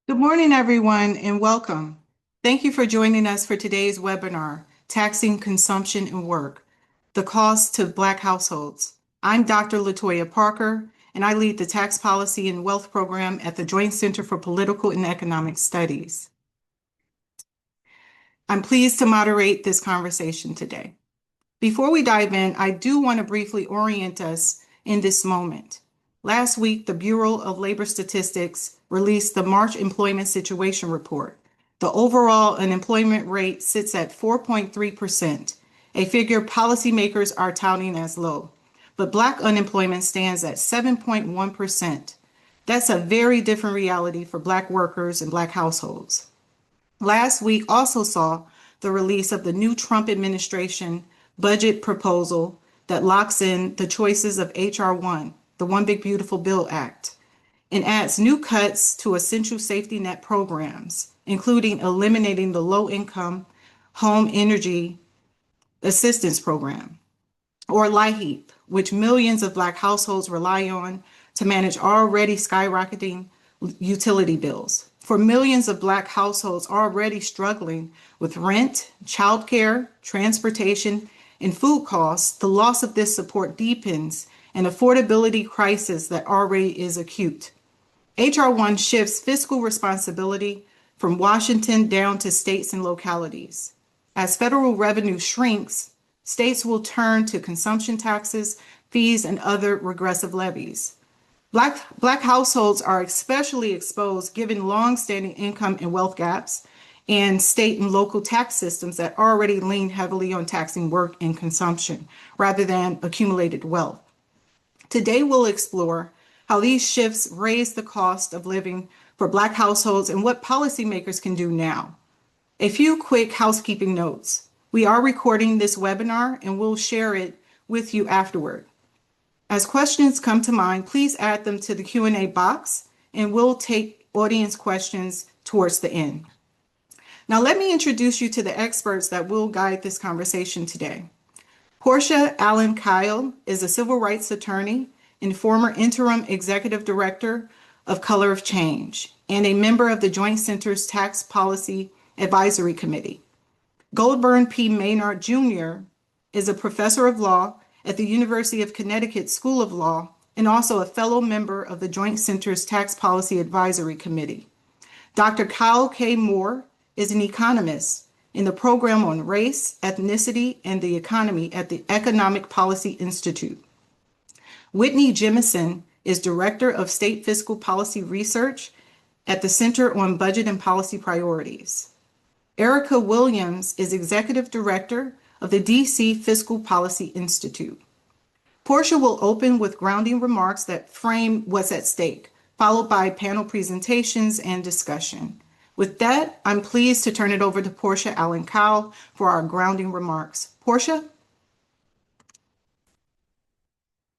Good morning, everyone, and welcome. Thank you for joining us for today's webinar, Taxing Consumption and Work, the Cost to Black Households. I'm Dr. Latoya Parker, and I lead the Tax Policy and Wealth Program at the Joint Center for Political and Economic Studies. I'm pleased to moderate this conversation today. Before we dive in, I do want to briefly orient us in this moment. Last week, the Bureau of Labor Statistics released the March Employment Situation Report. The overall unemployment rate sits at 4.3%, a figure policymakers are touting as low. But Black unemployment stands at 7.1%. That's a very different reality for Black workers and Black households. Last week also saw the release of the new Trump administration budget proposal that locks in the choices of H.R. 1, the One Big Beautiful Bill Act, and adds new cuts to essential safety net programs, including eliminating the low-income home energy assistance program, or LIHEAP, which millions of Black households rely on to manage already skyrocketing utility bills. For millions of Black households already struggling with rent, childcare, transportation, and food costs, the loss of this support deepens an affordability crisis that already is acute. H.R. 1 shifts fiscal responsibility from Washington down to states and localities. As federal revenue shrinks, states will turn to consumption taxes, fees, and other regressive levies. Black households are especially exposed given long-standing income and wealth gaps and state and local tax systems that already lean heavily on taxing work and consumption rather than accumulated wealth. Today, we'll explore how these shifts raise the cost of living for Black households and what policymakers can do now. A few quick housekeeping notes. We are recording this webinar and we'll share it with you afterward. As questions come to mind, please add them to the Q&A box and we'll take audience questions towards the end. Now, let me introduce you to the experts that will guide this conversation today. Portia Allen Kyle is a civil rights attorney and former interim executive director of Color of Change and a member of the Joint Center's Tax Policy Advisory Committee. Goldburn P. Maynard Jr. is a professor of law at the University of Connecticut School of Law and also a fellow member of the Joint Center's Tax Policy Advisory Committee. Dr. Kyle K. Moore is an economist in the program on race, ethnicity, and the economy at the Economic Policy Institute. Whitney Jemison is Director of State Fiscal Policy Research at the Center on Budget and Policy Priorities. Erica Williams is Executive Director of the DC Fiscal Policy Institute. Portia will open with grounding remarks that frame what's at stake, followed by panel presentations and discussion. With that, I'm pleased to turn it over to Portia Allen Kyle for our grounding remarks. Portia?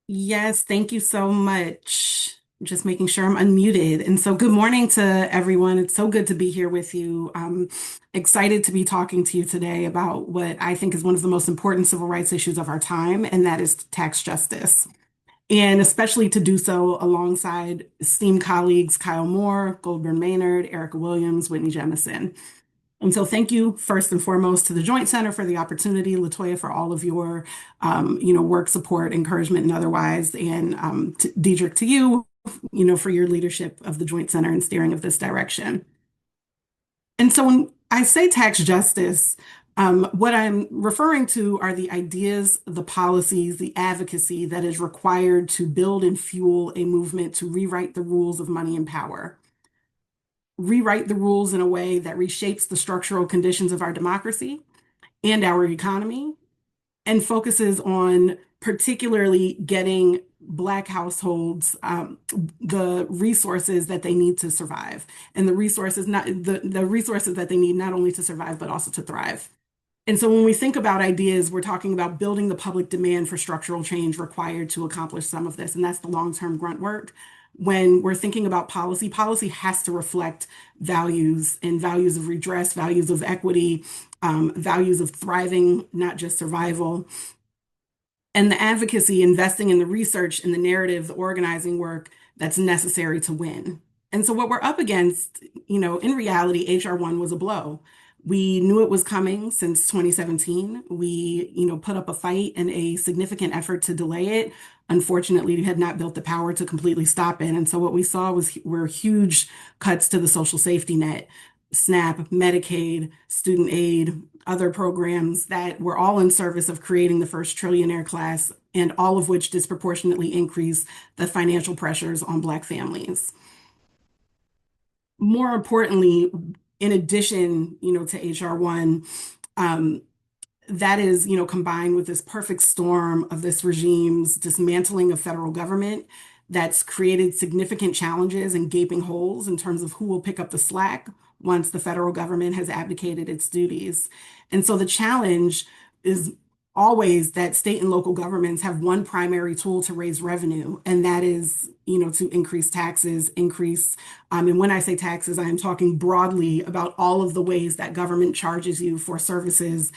Yes, thank you so much. Just making sure I'm unmuted. And so good morning to everyone. It's so good to be here with you. I'm excited to be talking to you today about what I think is one of the most important civil rights issues of our time, and that is tax justice. And especially to do so alongside esteemed colleagues Kyle Moore, Goldburn Maynard, Erica Williams, Whitney Jemison. And so thank you first and foremost to the Joint Center for the opportunity, Latoya, for all of your work, support, encouragement, and otherwise, and Diedrich, to you, for your leadership of the Joint Center and steering of this direction. And so when I say tax justice, what I'm referring to are the ideas, the policies, the advocacy that is required to build and fuel a movement to rewrite the rules of money and power. Rewrite the rules in a way that reshapes the structural conditions of our democracy and our economy, and focuses on particularly getting Black households the resources that they need to survive, and the resources that they need not only to survive but also to thrive. And so when we think about ideas, we're talking about building the public demand for structural change required to accomplish some of this, and that's the long-term grunt work. When we're thinking about policy, policy has to reflect values, and values of redress, values of equity, values of thriving, not just survival. And the advocacy, investing in the research and the narrative, the organizing work that's necessary to win. And so what we're up against, in reality, HR1 was a blow. We knew it was coming since 2017. We, put up a fight and a significant effort to delay it. Unfortunately, we had not built the power to completely stop it. And so what we saw were huge cuts to the social safety net, SNAP, Medicaid, student aid, other programs that were all in service of creating the first trillionaire class, and all of which disproportionately increase the financial pressures on Black families. More importantly, in addition, to HR1, um, that is, combined with this perfect storm of this regime's dismantling of federal government that's created significant challenges and gaping holes in terms of who will pick up the slack once the federal government has abdicated its duties. And so the challenge is always that state and local governments have one primary tool to raise revenue, and that is, to increase taxes, and when I say taxes, I am talking broadly about all of the ways that government charges you for services,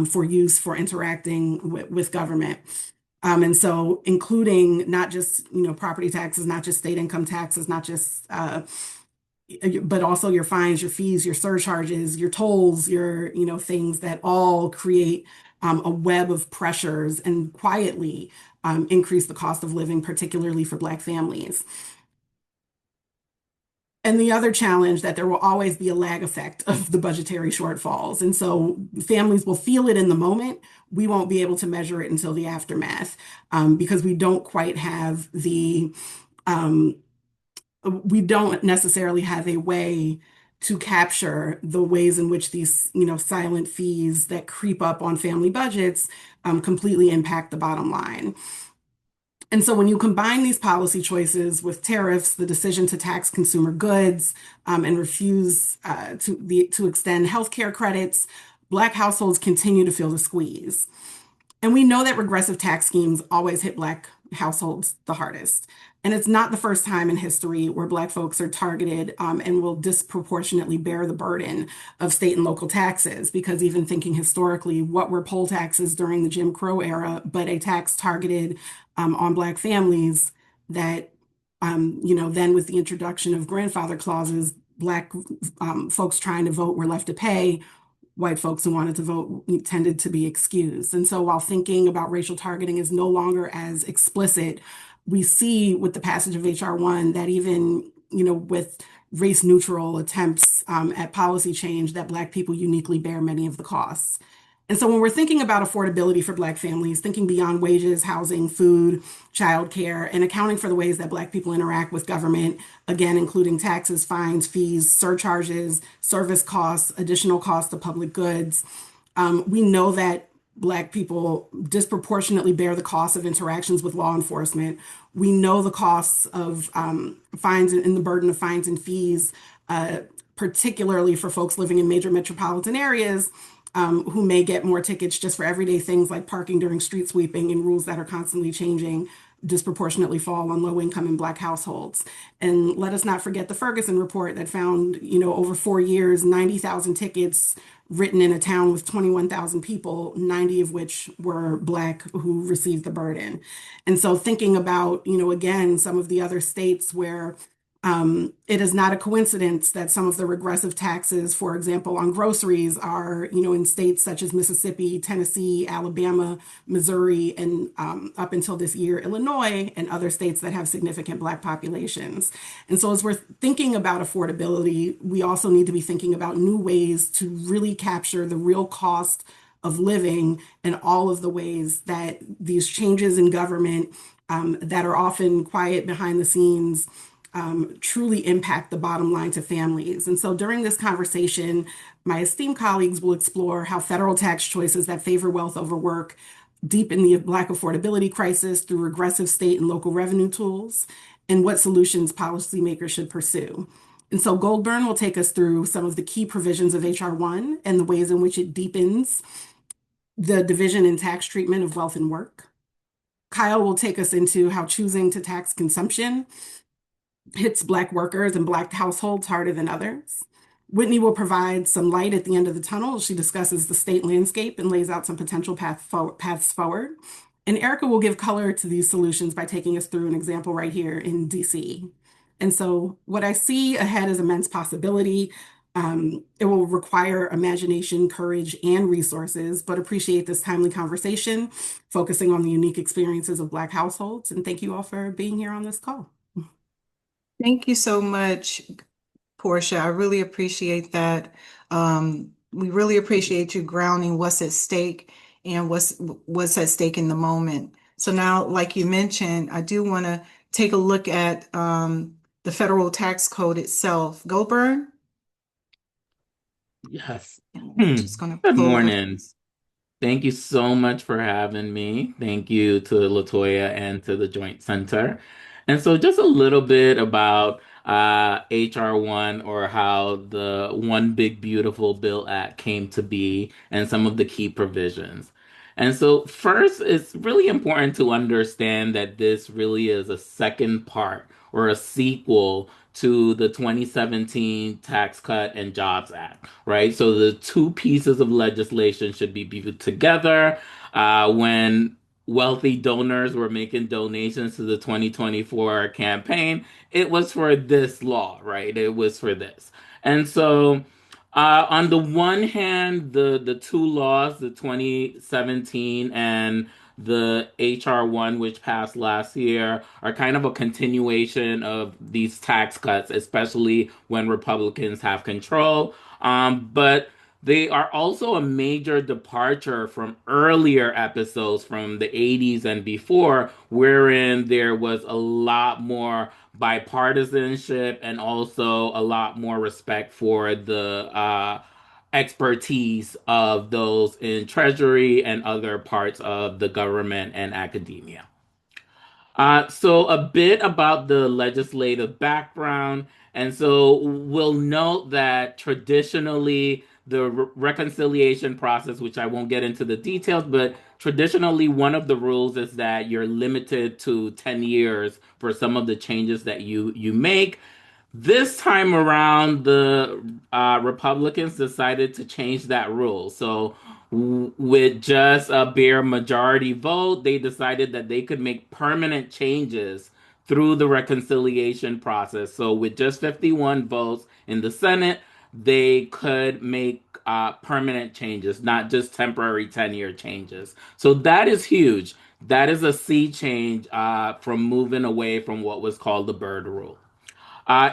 for use, for interacting with government. And so including not just, property taxes, not just state income taxes, not just, but also your fines, your fees, your surcharges, your tolls, your, things that all create a web of pressures and quietly increase the cost of living, particularly for Black families. And the other challenge that there will always be a lag effect of the budgetary shortfalls. And so families will feel it in the moment. We won't be able to measure it until the aftermath, because we don't quite have we don't necessarily have a way to capture the ways in which these, silent fees that creep up on family budgets completely impact the bottom line. And so when you combine these policy choices with tariffs, the decision to tax consumer goods, and refuse to extend healthcare credits, Black households continue to feel the squeeze. And we know that regressive tax schemes always hit Black households the hardest. And it's not the first time in history where Black folks are targeted, and will disproportionately bear the burden of state and local taxes. Because even thinking historically, what were poll taxes during the Jim Crow era, but a tax targeted on Black families that, then with the introduction of grandfather clauses, Black folks trying to vote were left to pay. White folks who wanted to vote tended to be excused. And so while thinking about racial targeting is no longer as explicit, we see with the passage of HR1 that even, with race neutral attempts at policy change, that Black people uniquely bear many of the costs. And so when we're thinking about affordability for Black families, thinking beyond wages, housing, food, childcare, and accounting for the ways that Black people interact with government, again, including taxes, fines, fees, surcharges, service costs, additional costs of public goods, we know that Black people disproportionately bear the costs of interactions with law enforcement. We know the costs of fines and the burden of fines and fees, particularly for folks living in major metropolitan areas, who may get more tickets just for everyday things like parking during street sweeping, and rules that are constantly changing disproportionately fall on low income and Black households. And let us not forget the Ferguson report that found, over 4 years, 90,000 tickets written in a town with 21,000 people, 90 of which were Black who received the burden. And so thinking about, again, some of the other states where it is not a coincidence that some of the regressive taxes, for example, on groceries are, in states such as Mississippi, Tennessee, Alabama, Missouri, and up until this year, Illinois, and other states that have significant Black populations. And so as we're thinking about affordability, we also need to be thinking about new ways to really capture the real cost of living and all of the ways that these changes in government, that are often quiet behind the scenes, truly impact the bottom line to families. And so during this conversation, my esteemed colleagues will explore how federal tax choices that favor wealth over work deepen the Black affordability crisis through regressive state and local revenue tools, and what solutions policymakers should pursue. And so Goldburn will take us through some of the key provisions of HR1 and the ways in which it deepens the division in tax treatment of wealth and work. Kyle will take us into how choosing to tax consumption hits Black workers and Black households harder than others. Whitney will provide some light at the end of the tunnel. She discusses the state landscape and lays out some potential paths forward. And Erica will give color to these solutions by taking us through an example right here in DC. And so, what I see ahead is immense possibility. It will require imagination, courage, and resources, but appreciate this timely conversation, focusing on the unique experiences of Black households. And thank you all for being here on this call. Thank you so much, Portia. I really appreciate that. We really appreciate you grounding what's at stake and what's at stake in the moment. So now, like you mentioned, I do want to take a look at the federal tax code itself. Go Burn. Yes. I'm just going to Good pull up. morning. Thank you so much for having me. Thank you to Latoya and to the Joint Center. And so, just a little bit about HR 1, or how the One Big Beautiful Bill Act came to be, and some of the key provisions. And so, first, it's really important to understand that this really is a second part, or a sequel to the 2017 Tax Cut and Jobs Act, right? So the two pieces of legislation should be viewed together. When wealthy donors were making donations to the 2024 campaign, it was for this law, right? It was for this. And so, on the one hand, the two laws, the 2017 and the HR 1, which passed last year, are kind of a continuation of these tax cuts, especially when Republicans have control. But they are also a major departure from earlier episodes from the 80s and before, wherein there was a lot more bipartisanship and also a lot more respect for the expertise of those in Treasury and other parts of the government and academia. So a bit about the legislative background. And so we'll note that traditionally the reconciliation process, which I won't get into the details, but traditionally one of the rules is that you're limited to 10 years for some of the changes that you make. This time around, the Republicans decided to change that rule. So, with just a bare majority vote, they decided that they could make permanent changes through the reconciliation process. So, with just 51 votes in the Senate, they could make permanent changes, not just temporary 10-year changes. So, that is huge. That is a sea change from moving away from what was called the Byrd Rule.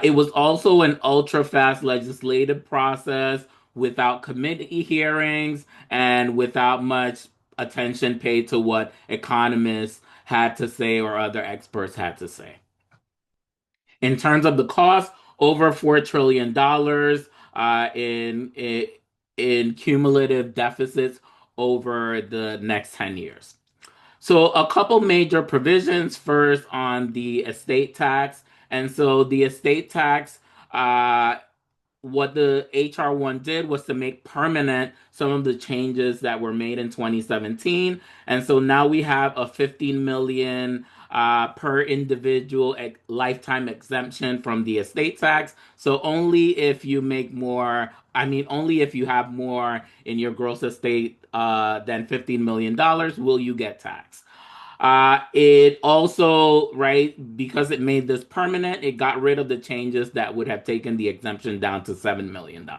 It was also an ultra fast legislative process without committee hearings and without much attention paid to what economists had to say or other experts had to say. In terms of the cost, over $4 trillion in cumulative deficits over the next 10 years. So, a couple major provisions. First, on the estate tax. And so, the estate tax, what the HR 1 did was to make permanent some of the changes that were made in 2017. And so now we have a 15 million per individual lifetime exemption from the estate tax. So only if you make more, only if you have more in your gross estate than $15 million will you get taxed. It also, right, because it made this permanent, it got rid of the changes that would have taken the exemption down to $7 million.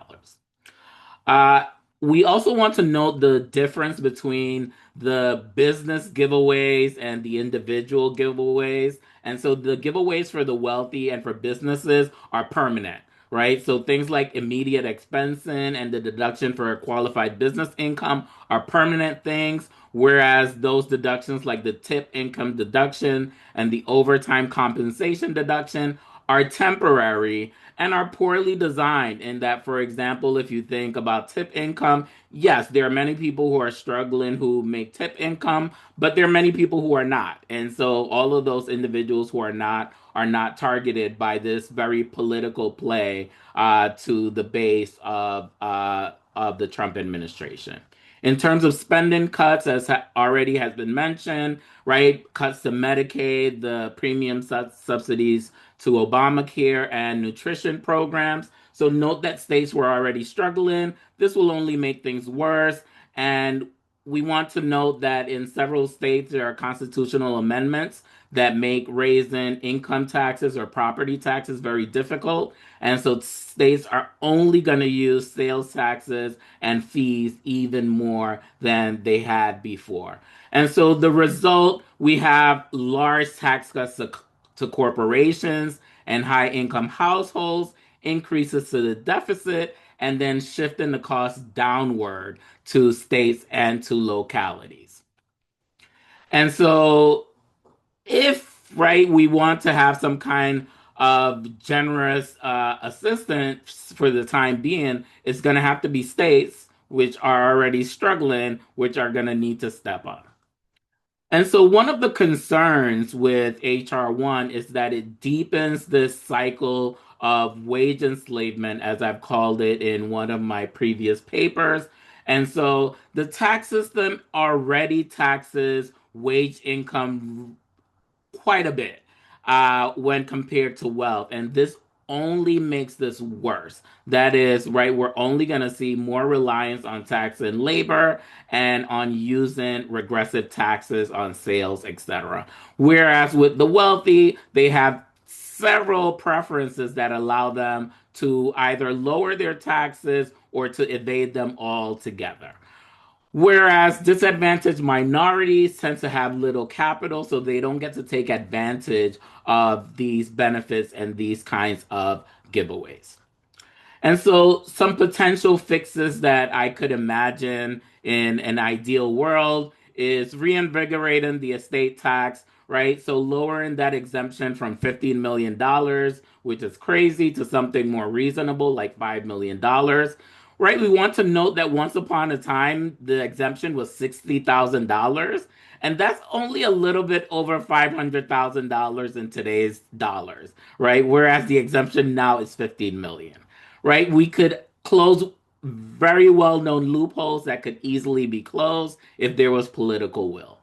Uh, we also want to note the difference between the business giveaways and the individual giveaways. And so the giveaways for the wealthy and for businesses are permanent, right? So things like immediate expensing and the deduction for a qualified business income are permanent things, whereas those deductions like the tip income deduction and the overtime compensation deduction are temporary and are poorly designed. In that, for example, if you think about tip income, yes, there are many people who are struggling who make tip income, but there are many people who are not. And so all of those individuals who are not targeted by this very political play to the base of the Trump administration. In terms of spending cuts, as already has been mentioned, right? Cuts to Medicaid, the premium subsidies to Obamacare and nutrition programs. So note that states were already struggling. This will only make things worse. And we want to note that in several states, there are constitutional amendments that make raising income taxes or property taxes very difficult. And so states are only going to use sales taxes and fees even more than they had before. And so the result, we have large tax cuts to corporations and high income households, increases to the deficit, and then shifting the cost downward to states and to localities. And so if, right, we want to have some kind of generous assistance for the time being, it's going to have to be states which are already struggling, which are going to need to step up. And so, one of the concerns with HR1 is that it deepens this cycle of wage enslavement, as I've called it in one of my previous papers. And so, the tax system already taxes wage income quite a bit when compared to wealth. And this only makes this worse. That is, right, we're only going to see more reliance on tax and labor and on using regressive taxes on sales, etc. Whereas with the wealthy, they have several preferences that allow them to either lower their taxes or to evade them altogether. Whereas disadvantaged minorities tend to have little capital, so they don't get to take advantage of these benefits and these kinds of giveaways. And so, some potential fixes that I could imagine in an ideal world is reinvigorating the estate tax, right? So, lowering that exemption from $15 million, which is crazy, to something more reasonable, like $5 million. Right, we want to note that once upon a time, the exemption was $60,000, and that's only a little bit over $500,000 in today's dollars, right? Whereas the exemption now is 15 million, right? We could close very well-known loopholes that could easily be closed if there was political will.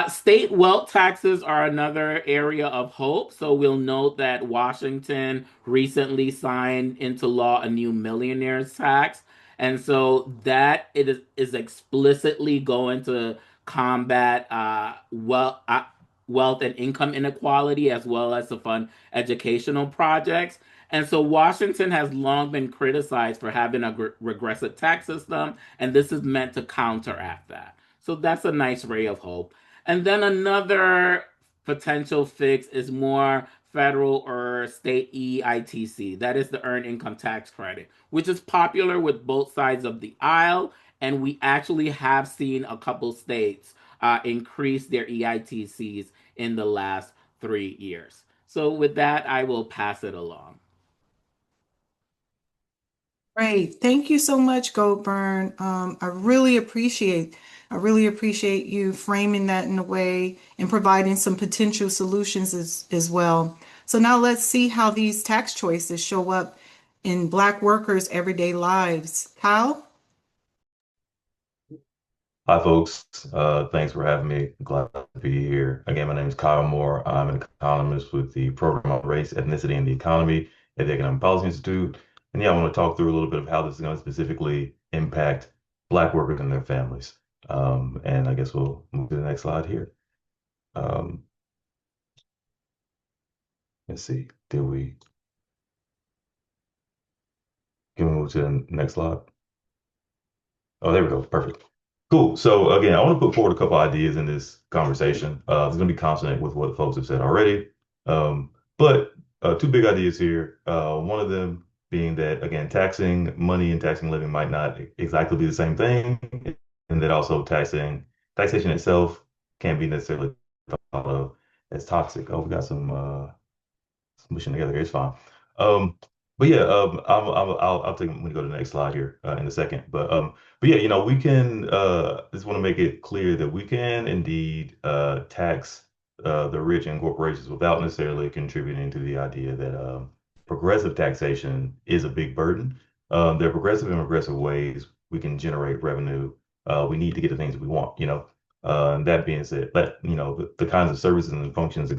State wealth taxes are another area of hope. So we'll note that Washington recently signed into law a new millionaires tax. And so that is explicitly going to combat wealth and income inequality, as well as to fund educational projects. And so Washington has long been criticized for having a regressive tax system, and this is meant to counteract that. So that's a nice ray of hope. And then another potential fix is more federal or state EITC. That is the Earned Income Tax Credit, which is popular with both sides of the aisle. And we actually have seen a couple states increase their EITCs in the last 3 years. So with that, I will pass it along. Great. Thank you so much, Goldburn. I really appreciate you framing that in a way and providing some potential solutions as well. So now let's see how these tax choices show up in Black workers' everyday lives. Kyle? Hi, folks. Thanks for having me. Glad to be here. Again, my name is Kyle Moore. I'm an economist with the Program on Race, Ethnicity, and the Economy at the Economic Policy Institute. And yeah, I want to talk through a little bit of how this is going to specifically impact Black workers and their families. And I guess we'll move to the next slide here. Um, let's see. Can we move to the next slide? Oh, there we go. Perfect. Cool. So again, I want to put forward a couple ideas in this conversation. It's going to be consonant with what folks have said already. But two big ideas here. One of them being that, again, taxing money and taxing living might not exactly be the same thing. And that also taxation itself can't be necessarily thought of as toxic. Oh, we got some smushing together here. It's fine. Um, but yeah, I'll take. I'm gonna go to the next slide here in a second. But yeah, we can just want to make it clear that we can indeed tax the rich and corporations without necessarily contributing to the idea that progressive taxation is a big burden. There are progressive and regressive ways we can generate revenue. We need to get the things we want. And that being said, the kinds of services and functions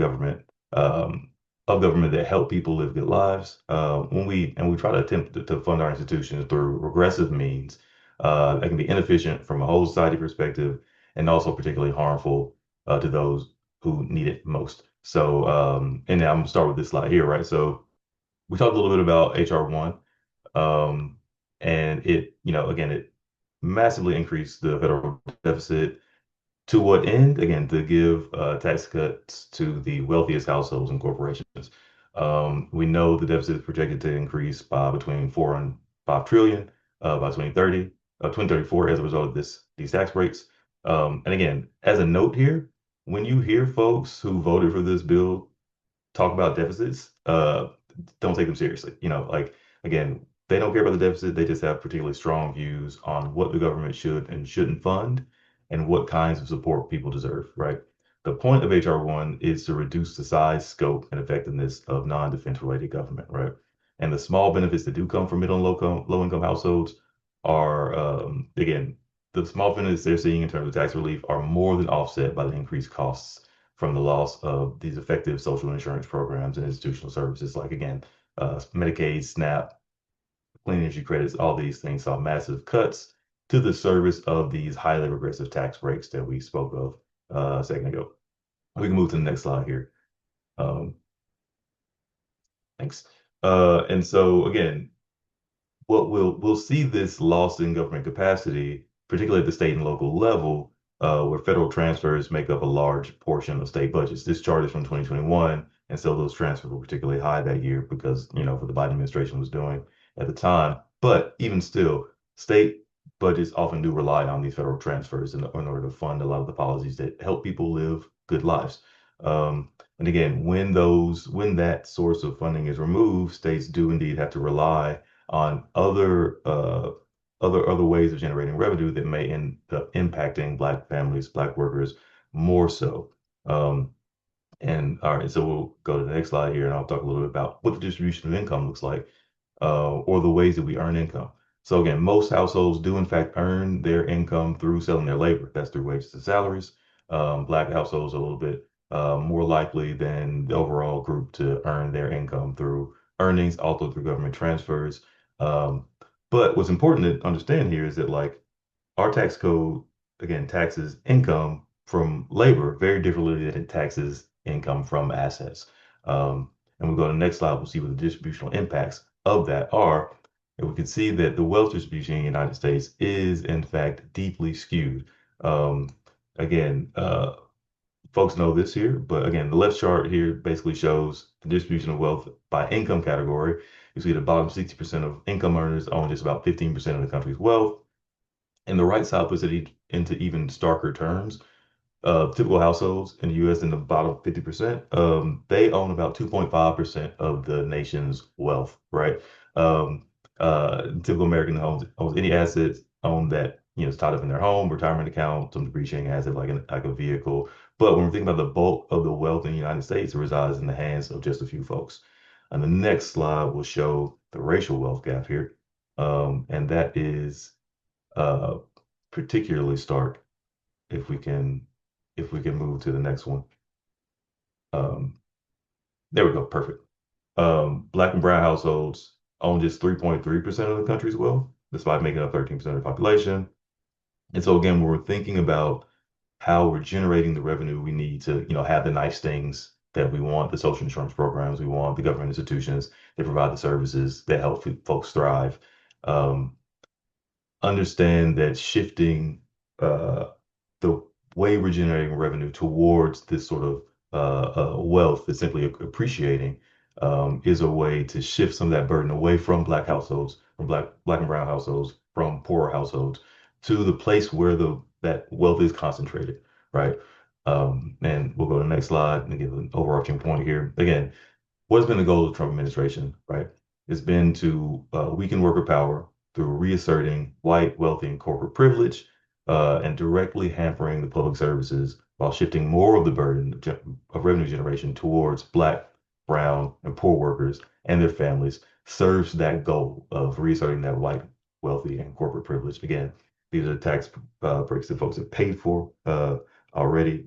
um, of government that help people live good lives. When we try to attempt to fund our institutions through regressive means, that can be inefficient from a whole society perspective, and also particularly harmful to those who need it most. So, and I'm gonna start with this slide here, right? So we talked a little bit about HR1, and it, again, it massively increased the federal deficit. To what end? Again, to give tax cuts to the wealthiest households and corporations. We know the deficit is projected to increase by between 4 and 5 trillion by 2034 as a result of these tax breaks. And again, as a note here, when you hear folks who voted for this bill talk about deficits, don't take them seriously. Like, again, they don't care about the deficit. They just have particularly strong views on what the government should and shouldn't fund and what kinds of support people deserve, right? The point of HR1 is to reduce the size, scope, and effectiveness of non-defense related government, right? And the small benefits that do come from middle and low income households are, again, the small benefits they're seeing in terms of tax relief are more than offset by the increased costs from the loss of these effective social insurance programs and institutional services, like, again, Medicaid, SNAP, clean energy credits. All these things saw massive cuts to the service of these highly regressive tax breaks that we spoke of a second ago. We can move to the next slide here. Thanks. And so again, what we'll see this loss in government capacity, particularly at the state and local level, where federal transfers make up a large portion of state budgets. This chart is from 2021, and so those transfers were particularly high that year because, what the Biden administration was doing at the time. But even still, state budgets often do rely on these federal transfers in order to fund a lot of the policies that help people live good lives. And again, when that source of funding is removed, states do indeed have to rely on other ways of generating revenue that may end up impacting Black families, Black workers more so. And all right, so we'll go to the next slide here, and I'll talk a little bit about what the distribution of income looks like, or the ways that we earn income. So again, most households do in fact earn their income through selling their labor. That's through wages and salaries. Black households are a little bit more likely than the overall group to earn their income through earnings, also through government transfers. Um, but what's important to understand here is that, like, our tax code, again, taxes income from labor very differently than it taxes income from assets. And we go to the next slide, we'll see what the distributional impacts of that are. And we can see that the wealth distribution in the United States is, in fact, deeply skewed. Again, folks know this here, but again, the left chart here basically shows the distribution of wealth by income category. You see the bottom 60% of income earners own just about 15% of the country's wealth. And the right side puts it into even starker terms. Typical households in the US in the bottom 50%, they own about 2.5% of the nation's wealth, right? Typical American owns any assets owned that, is tied up in their home, retirement account, some depreciating asset like a vehicle. But when we're thinking about the bulk of the wealth in the United States, it resides in the hands of just a few folks. And the next slide will show the racial wealth gap here. And that is particularly stark if we can move to the next one. There we go, perfect. Black and brown households own just 3.3% of the country's wealth, despite making up 13% of the population. And so again, when we're thinking about how we're generating the revenue we need to, have the nice things that we want, the social insurance programs we want, the government institutions that provide the services that help folks thrive. Understand that shifting the way we're generating revenue towards this sort of wealth that's simply appreciating is a way to shift some of that burden away from Black households, from Black and brown households, from poorer households to the place where that wealth is concentrated, right? And we'll go to the next slide and give an overarching point here. Again, what's been the goal of the Trump administration, right? It's been to weaken worker power through reasserting white, wealthy, and corporate privilege, and directly hampering the public services while shifting more of the burden of revenue generation towards Black, brown, and poor workers and their families, serves that goal of reasserting that white, wealthy, and corporate privilege. Again, these are the tax breaks that folks have paid for already.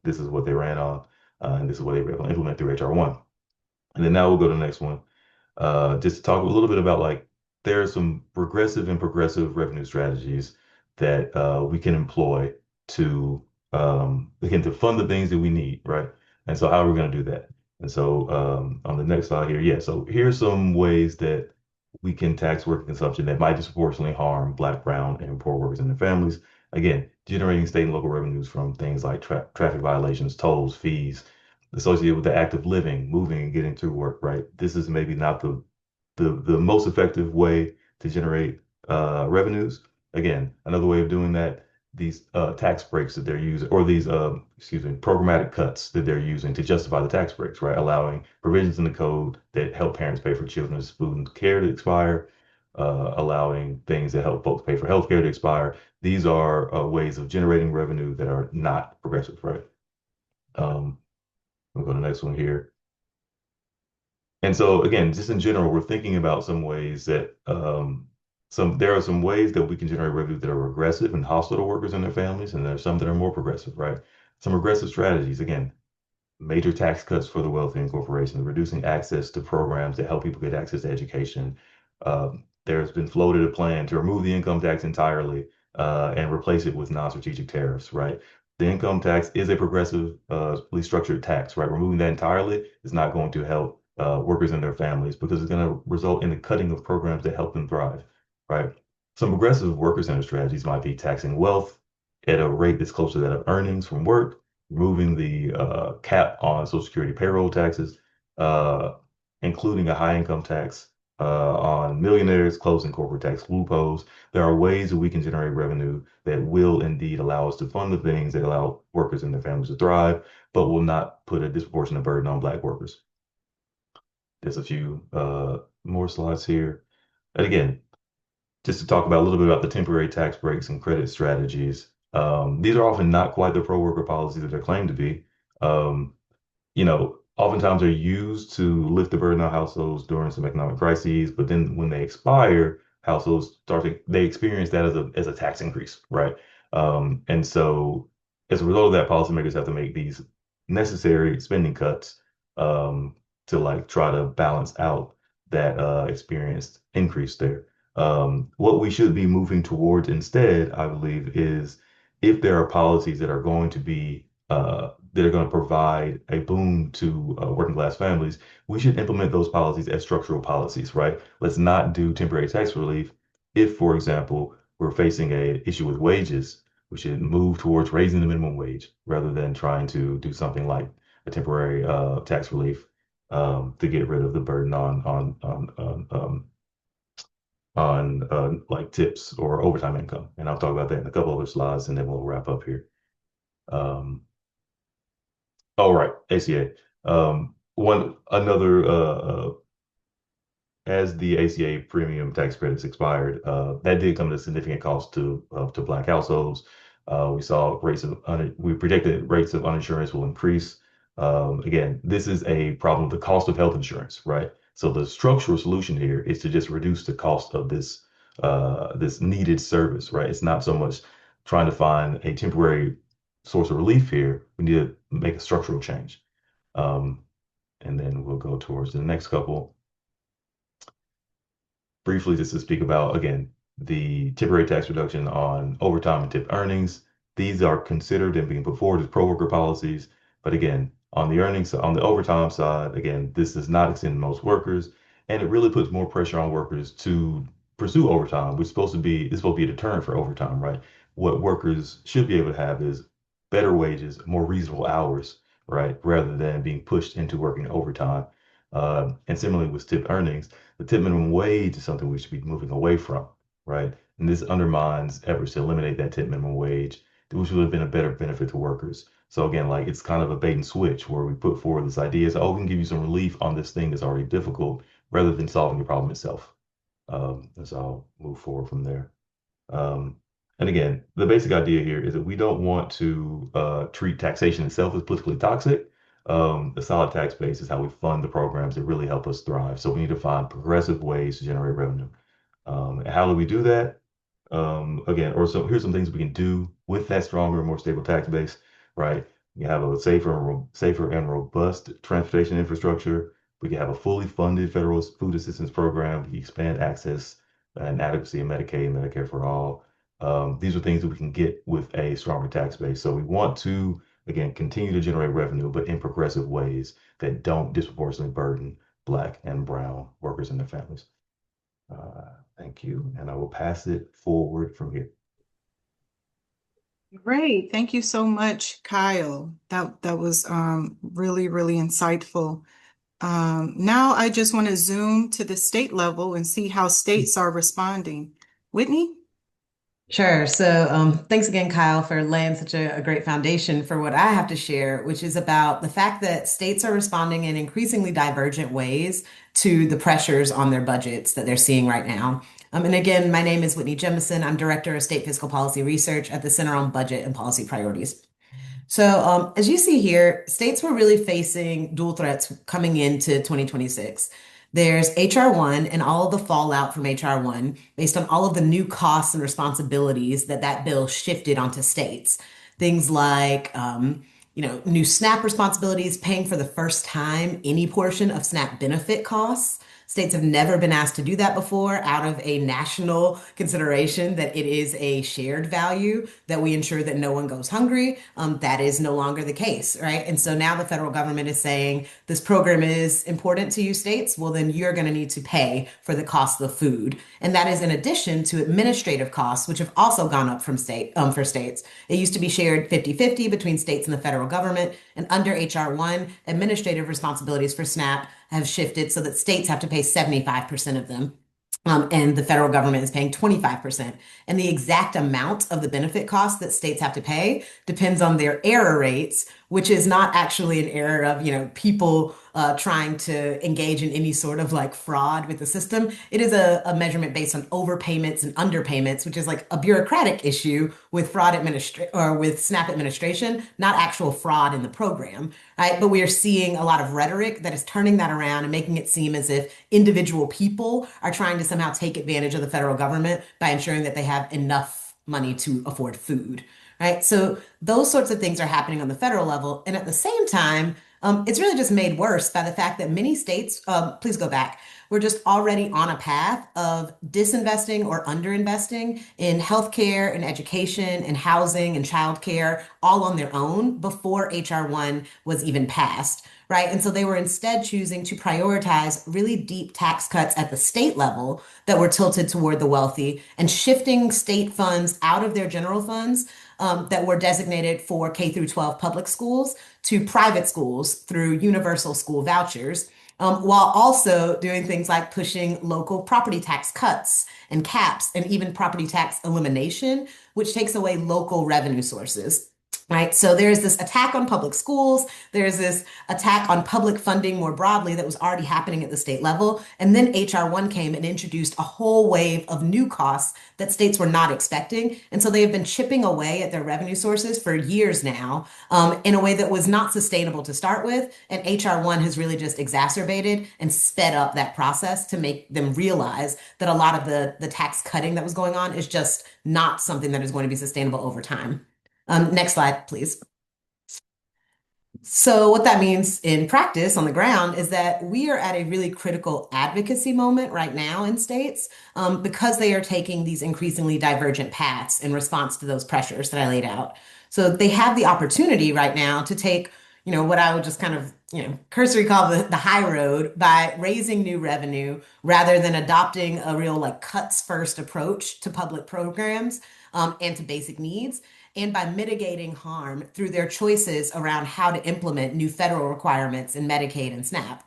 This is what they ran on, and this is what they were able to implement through HR1. And then now we'll go to the next one. Just to talk a little bit about, like, there are some regressive and progressive revenue strategies that we can employ to again, to fund the things that we need, right? And so how are we going to do that? And so on the next slide here, yeah, so here's some ways that we can tax worker consumption that might disproportionately harm Black, brown, and poor workers and their families. Again, generating state and local revenues from things like traffic violations, tolls, fees associated with the act of living, moving, and getting to work, right? This is maybe not the most effective way to generate revenues. Again, another way of doing that, these tax breaks that they're using, or these, excuse me, programmatic cuts that they're using to justify the tax breaks, right? Allowing provisions in the code that help parents pay for children's food and care to expire, allowing things that help folks pay for healthcare to expire. These are ways of generating revenue that are not progressive, right? We'll go to the next one here. And so again, just in general, we're thinking about some ways that there are some ways that we can generate revenue that are regressive and hostile to workers and their families, and there's some that are more progressive, right? Some regressive strategies, again, major tax cuts for the wealthy and corporations, reducing access to programs that help people get access to education. There's been floated a plan to remove the income tax entirely and replace it with non-strategic tariffs, right? The income tax is a progressively structured tax, right? Removing that entirely is not going to help workers and their families because it's going to result in the cutting of programs that help them thrive, right? Some progressive worker center strategies might be taxing wealth at a rate that's closer to that of earnings from work, removing the cap on Social Security payroll taxes, uh, including a high income tax on millionaires, closing corporate tax loopholes. There are ways that we can generate revenue that will indeed allow us to fund the things that allow workers and their families to thrive, but will not put a disproportionate burden on Black workers. There's a few more slides here. And again, just to talk about a little bit about the temporary tax breaks and credit strategies. These are often not quite the pro-worker policies that they're claimed to be. Um, oftentimes they're used to lift the burden on households during some economic crises, but then when they expire, they experience that as a tax increase, right? And so as a result of that, policymakers have to make these necessary spending cuts to like try to balance out that experienced increase there. What we should be moving towards instead, I believe, is if there are policies that are going to be that are going to provide a boon to working class families, we should implement those policies as structural policies, right? Let's not do temporary tax relief. If, for example, we're facing a issue with wages, we should move towards raising the minimum wage rather than trying to do something like a temporary tax relief to get rid of the burden on like tips or overtime income. And I'll talk about that in a couple other slides, and then we'll wrap up here. Oh, right, ACA. One another as the ACA premium tax credits expired, that did come at a significant cost to Black households. We predicted rates of uninsurance will increase. Again, this is a problem, the cost of health insurance, right? So the structural solution here is to just reduce the cost of this needed service, right? It's not so much trying to find a temporary source of relief here. We need to make a structural change. And then we'll go towards the next couple. Briefly, just to speak about, again, the temporary tax reduction on overtime and tip earnings. These are considered and being put forward as pro-worker policies. But again, on the overtime side, again, this does not extend to most workers, and it really puts more pressure on workers to pursue overtime, which is supposed to be a deterrent for overtime, right? What workers should be able to have is better wages, more reasonable hours, right? Rather than being pushed into working overtime. And similarly with tip earnings, the tip minimum wage is something we should be moving away from, right? And this undermines efforts to eliminate that tip minimum wage, which would have been a better benefit to workers. So again, like it's kind of a bait and switch where we put forward this idea is, oh, we can give you some relief on this thing that's already difficult rather than solving the problem itself. And so I'll move forward from there. And again, the basic idea here is that we don't want to treat taxation itself as politically toxic. The solid tax base is how we fund the programs that really help us thrive. So we need to find progressive ways to generate revenue. And how do we do that? Here's some things we can do with that stronger, more stable tax base, right? You have a safer and robust transportation infrastructure. We can have a fully funded federal food assistance program. We can expand access and adequacy of Medicaid and Medicare for all. These are things that we can get with a stronger tax base. So we want to, again, continue to generate revenue, but in progressive ways that don't disproportionately burden Black and brown workers and their families. Thank you. And I will pass it forward from here. Great. Thank you so much, Kyle. That was really, really insightful. Now I just want to zoom to the state level and see how states are responding. Whitney? Sure. So thanks again, Kyle, for laying such a great foundation for what I have to share, which is about the fact that states are responding in increasingly divergent ways to the pressures on their budgets that they're seeing right now. And again, my name is Whitney Jemison. I'm Director of State Fiscal Policy Research at the Center on Budget and Policy Priorities. So, as you see here, states were really facing dual threats coming into 2026. There's HR 1 and all of the fallout from HR 1 based on all of the new costs and responsibilities that that bill shifted onto states. Things like, new SNAP responsibilities, paying for the first time any portion of SNAP benefit costs. States have never been asked to do that before out of a national consideration that it is a shared value that we ensure that no one goes hungry. That is no longer the case, right? And so now the federal government is saying this program is important to you states. Well, then you're going to need to pay for the cost of food. And that is in addition to administrative costs, which have also gone up from for states. It used to be shared 50-50 between states and the federal government. And under HR 1, administrative responsibilities for SNAP have shifted so that states have to pay 75% of them. And the federal government is paying 25%. And the exact amount of the benefit costs that states have to pay depends on their error rates, which is not actually an error of, people trying to engage in any sort of like fraud with the system. It is a measurement based on overpayments and underpayments, which is like a bureaucratic issue with with SNAP administration, not actual fraud in the program, right? But we are seeing a lot of rhetoric that is turning that around and making it seem as if individual people are trying to somehow take advantage of the federal government by ensuring that they have enough money to afford food, right? So those sorts of things are happening on the federal level. And at the same time, it's really just made worse by the fact that many states, please go back, we're just already on a path of disinvesting or underinvesting in healthcare and education and housing and childcare all on their own before HR 1 was even passed, right? And so they were instead choosing to prioritize really deep tax cuts at the state level that were tilted toward the wealthy and shifting state funds out of their general funds that were designated for K through 12 public schools to private schools through universal school vouchers, while also doing things like pushing local property tax cuts and caps and even property tax elimination, which takes away local revenue sources. Right. So there's this attack on public schools. There's this attack on public funding more broadly that was already happening at the state level. And then HR 1 came and introduced a whole wave of new costs that states were not expecting. And so they have been chipping away at their revenue sources for years now in a way that was not sustainable to start with. And HR 1 has really just exacerbated and sped up that process to make them realize that a lot of the tax cutting that was going on is just not something that is going to be sustainable over time. Next slide, please. So what that means in practice on the ground is that we are at a really critical advocacy moment right now in states because they are taking these increasingly divergent paths in response to those pressures that I laid out. So they have the opportunity right now to take, what I would just kind of, cursory call the high road by raising new revenue rather than adopting a real like cuts first approach to public programs and to basic needs, and by mitigating harm through their choices around how to implement new federal requirements in Medicaid and SNAP.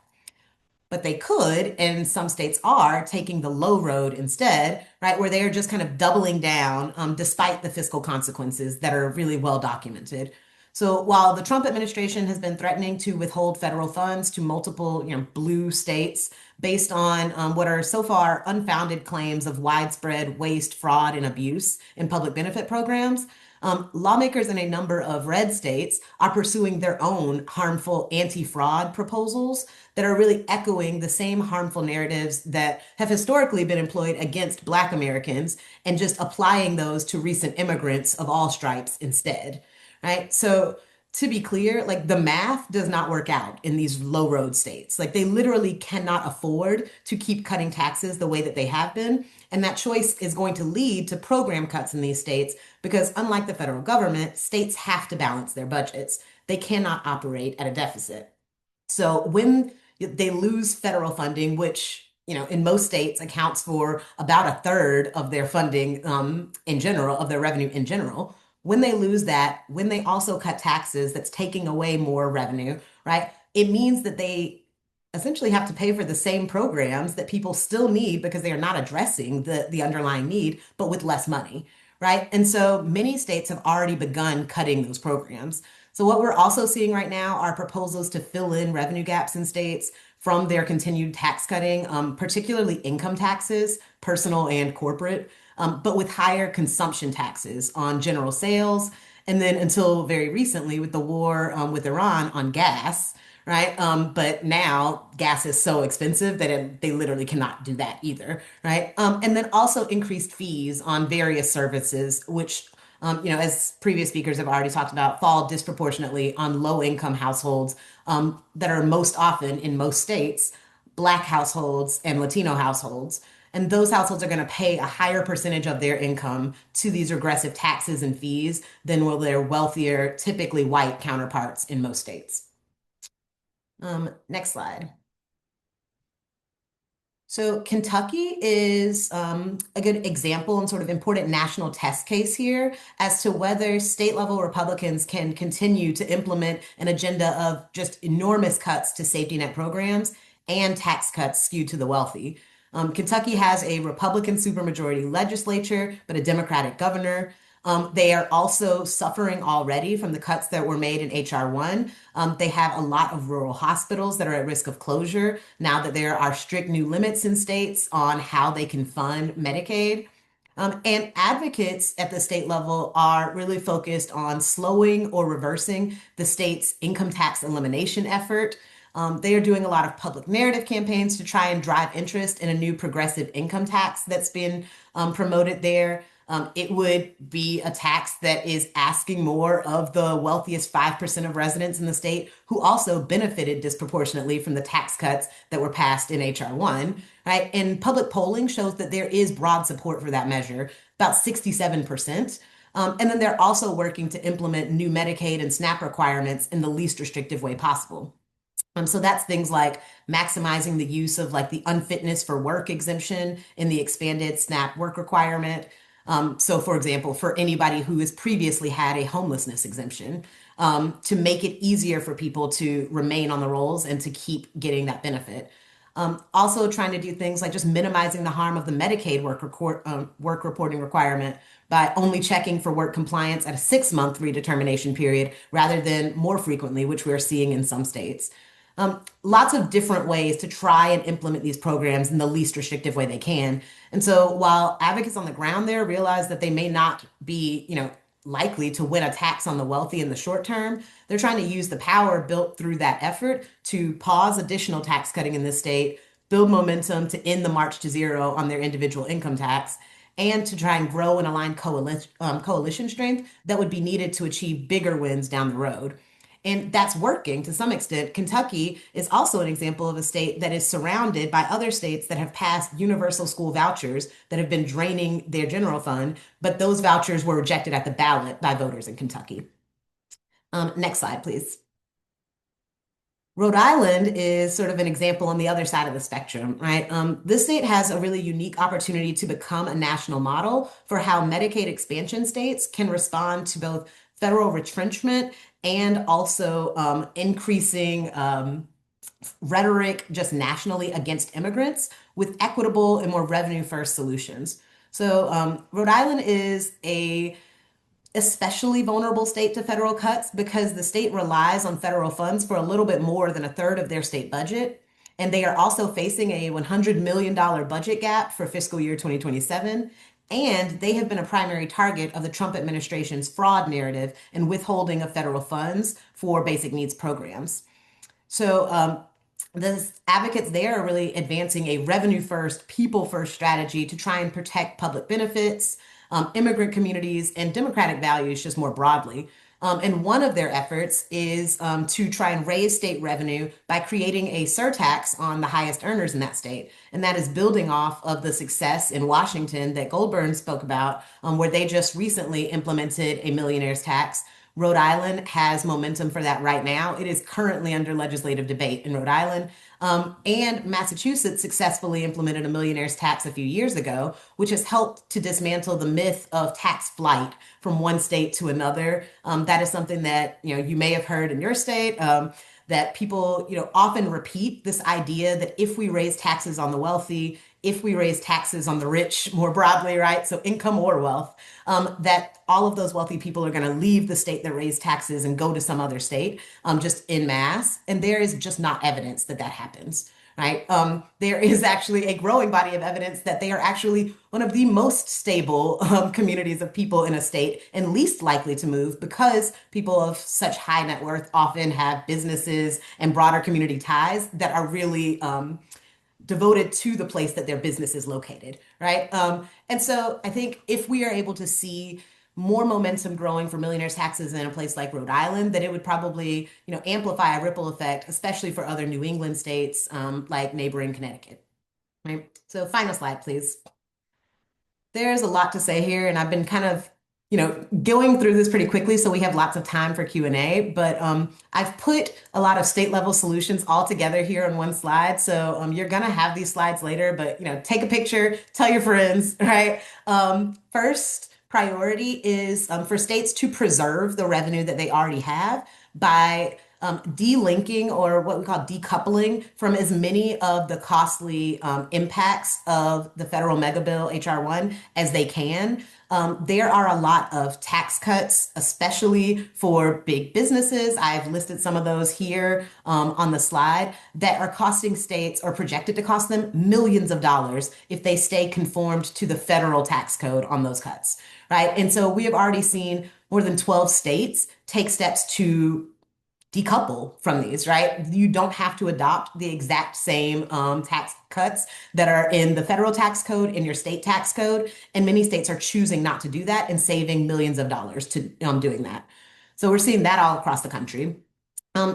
But they could, and some states are, taking the low road instead, right, where they are just kind of doubling down despite the fiscal consequences that are really well documented. So while the Trump administration has been threatening to withhold federal funds to multiple, blue states based on what are so far unfounded claims of widespread waste, fraud, and abuse in public benefit programs, lawmakers in a number of red states are pursuing their own harmful anti-fraud proposals that are really echoing the same harmful narratives that have historically been employed against Black Americans and just applying those to recent immigrants of all stripes instead, right? So to be clear, like the math does not work out in these low road states. Like they literally cannot afford to keep cutting taxes the way that they have been. And that choice is going to lead to program cuts in these states because, unlike the federal government, states have to balance their budgets. They cannot operate at a deficit. So when they lose federal funding, which in most states accounts for about a third of their funding in general, of their revenue in general, when they lose that, when they also cut taxes, that's taking away more revenue, right? It means that they essentially have to pay for the same programs that people still need because they are not addressing the underlying need, but with less money, right? And so many states have already begun cutting those programs. So what we're also seeing right now are proposals to fill in revenue gaps in states from their continued tax cutting, particularly income taxes, personal and corporate, but with higher consumption taxes on general sales. And then until very recently with the war with Iran on gas, right? But now gas is so expensive that they literally cannot do that either, right? And then also increased fees on various services, which as previous speakers have already talked about, fall disproportionately on low income households that are most often in most states, Black households and Latino households. And those households are going to pay a higher percentage of their income to these regressive taxes and fees than will their wealthier, typically white counterparts in most states. Next slide. So Kentucky is a good example and sort of important national test case here as to whether state level Republicans can continue to implement an agenda of just enormous cuts to safety net programs and tax cuts skewed to the wealthy. Kentucky has a Republican supermajority legislature, but a Democratic governor. They are also suffering already from the cuts that were made in HR 1. They have a lot of rural hospitals that are at risk of closure now that there are strict new limits in states on how they can fund Medicaid. And advocates at the state level are really focused on slowing or reversing the state's income tax elimination effort. They are doing a lot of public narrative campaigns to try and drive interest in a new progressive income tax that's been promoted there. It would be a tax that is asking more of the wealthiest 5% of residents in the state who also benefited disproportionately from the tax cuts that were passed in HR 1, right? And public polling shows that there is broad support for that measure, about 67%. And then they're also working to implement new Medicaid and SNAP requirements in the least restrictive way possible. So that's things like maximizing the use of like the unfitness for work exemption in the expanded SNAP work requirement. So for example, for anybody who has previously had a homelessness exemption, to make it easier for people to remain on the rolls and to keep getting that benefit. Also trying to do things like just minimizing the harm of the Medicaid work reporting requirement by only checking for work compliance at a 6-month redetermination period rather than more frequently, which we're seeing in some states. Lots of different ways to try and implement these programs in the least restrictive way they can. And so while advocates on the ground there realize that they may not be, likely to win a tax on the wealthy in the short term, they're trying to use the power built through that effort to pause additional tax cutting in this state, build momentum to end the march to zero on their individual income tax, and to try and grow and align coalition strength that would be needed to achieve bigger wins down the road. And that's working to some extent. Kentucky is also an example of a state that is surrounded by other states that have passed universal school vouchers that have been draining their general fund, but those vouchers were rejected at the ballot by voters in Kentucky. Next slide, please. Rhode Island is sort of an example on the other side of the spectrum, right? This state has a really unique opportunity to become a national model for how Medicaid expansion states can respond to both federal retrenchment and also increasing rhetoric just nationally against immigrants with equitable and more revenue-first solutions. So Rhode Island is a especially vulnerable state to federal cuts because the state relies on federal funds for a little bit more than a third of their state budget. And they are also facing a $100 million budget gap for fiscal year 2027. And they have been a primary target of the Trump administration's fraud narrative and withholding of federal funds for basic needs programs. So the advocates there are really advancing a revenue-first, people-first strategy to try and protect public benefits, immigrant communities, and democratic values just more broadly. And one of their efforts is to try and raise state revenue by creating a surtax on the highest earners in that state. And that is building off of the success in Washington that Goldburn spoke about, where they just recently implemented a millionaire's tax. Rhode Island has momentum for that right now. It is currently under legislative debate in Rhode Island. And Massachusetts successfully implemented a millionaire's tax a few years ago, which has helped to dismantle the myth of tax flight from one state to another. That is something that you may have heard in your state. That people often repeat this idea that if we raise taxes on the wealthy, if we raise taxes on the rich more broadly, right? So income or wealth, that all of those wealthy people are going to leave the state that raised taxes and go to some other state, just en masse. And there is just not evidence that that happens, right? There is actually a growing body of evidence that they are actually one of the most stable communities of people in a state and least likely to move, because people of such high net worth often have businesses and broader community ties that are really devoted to the place that their business is located, right? And so I think if we are able to see more momentum growing for millionaires' taxes in a place like Rhode Island, that it would probably, amplify a ripple effect, especially for other New England states like neighboring Connecticut, right? So final slide, please. There's a lot to say here, and I've been kind of going through this pretty quickly, so we have lots of time for Q&A, but I've put a lot of state level solutions all together here on one slide. So you're gonna have these slides later, but take a picture, tell your friends, right? First priority is for states to preserve the revenue that they already have by delinking, or what we call decoupling, from as many of the costly impacts of the federal mega bill HR 1 as they can. There are a lot of tax cuts, especially for big businesses. I've listed some of those here on the slide, that are costing states, or projected to cost them, millions of dollars if they stay conformed to the federal tax code on those cuts, right? And so we have already seen more than 12 states take steps to decouple from these, right? You don't have to adopt the exact same tax cuts that are in the federal tax code, in your state tax code. And many states are choosing not to do that and saving millions of dollars to doing that. So we're seeing that all across the country.